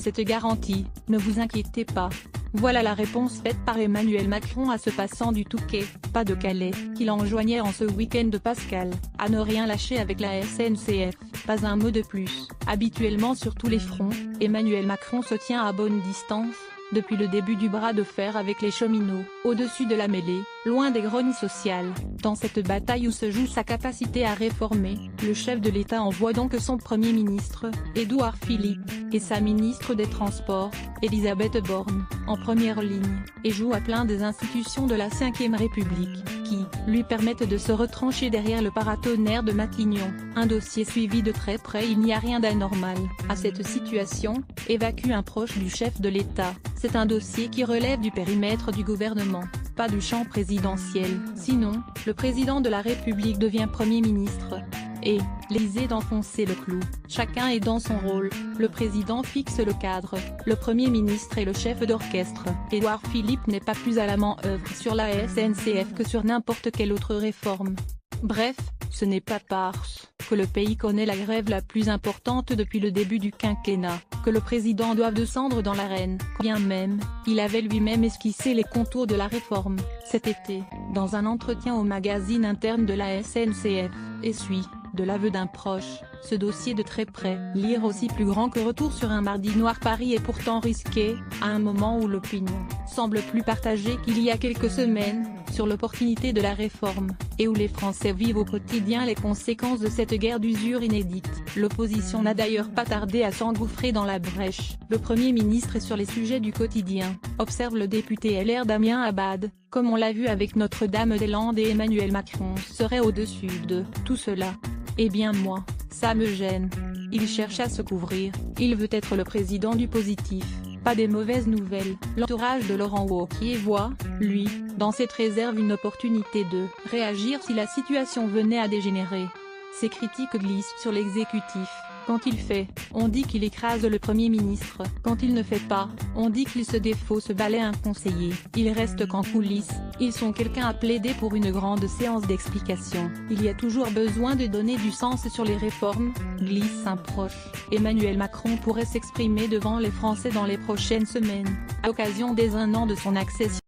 cette garantie, ne vous inquiétez pas. Voilà la réponse faite par Emmanuel Macron à ce passant du Touquet, pas de Calais, qu'il enjoignait en ce week-end de Pascal, à ne rien lâcher avec la SNCF, pas un mot de plus. Habituellement sur tous les fronts, Emmanuel Macron se tient à bonne distance, depuis le début du bras de fer avec les cheminots, au-dessus de la mêlée, loin des grognes sociales. Dans cette bataille où se joue sa capacité à réformer, le chef de l'État envoie donc son Premier ministre, Édouard Philippe, et sa ministre des Transports, Elisabeth Borne, en première ligne, et joue à plein des institutions de la Ve République, qui lui permettent de se retrancher derrière le paratonnerre de Matignon. Un dossier suivi de très près. Il n'y a rien d'anormal à cette situation, évacue un proche du chef de l'État. C'est un dossier qui relève du périmètre du gouvernement, pas du champ présidentiel. Sinon, le président de la République devient Premier ministre. Et, l'Élysée d'enfoncer le clou. Chacun est dans son rôle, le président fixe le cadre, le Premier ministre est le chef d'orchestre. Édouard Philippe n'est pas plus à la manœuvre sur la SNCF que sur n'importe quelle autre réforme. Bref, ce n'est pas parce que le pays connaît la grève la plus importante depuis le début du quinquennat, que le président doit descendre dans l'arène, bien même, il avait lui-même esquissé les contours de la réforme, cet été, dans un entretien au magazine interne de la SNCF, et suit, de l'aveu d'un proche, ce dossier de très près. Lire aussi plus grand que Retour sur un mardi noir. Paris est pourtant risqué, à un moment où l'opinion semble plus partagée qu'il y a quelques semaines, sur l'opportunité de la réforme, et où les Français vivent au quotidien les conséquences de cette guerre d'usure inédite. L'opposition n'a d'ailleurs pas tardé à s'engouffrer dans la brèche. Le Premier ministre est sur les sujets du quotidien, observe le député LR Damien Abad, comme on l'a vu avec Notre-Dame-des-Landes, et Emmanuel Macron serait au-dessus de tout cela. Eh bien moi, ça me gêne. Il cherche à se couvrir, il veut être le président du positif, pas des mauvaises nouvelles. L'entourage de Laurent Wauquiez voit, lui, dans cette réserve une opportunité de réagir si la situation venait à dégénérer. Ces critiques glissent sur l'exécutif. Quand il fait, on dit qu'il écrase le Premier ministre. Quand il ne fait pas, on dit qu'il se défausse balaie un conseiller. Il reste qu'en coulisses, ils sont quelqu'un à plaider pour une grande séance d'explication. Il y a toujours besoin de donner du sens sur les réformes, glisse un proche. Emmanuel Macron pourrait s'exprimer devant les Français dans les prochaines semaines, à l'occasion des 1 an de son accession.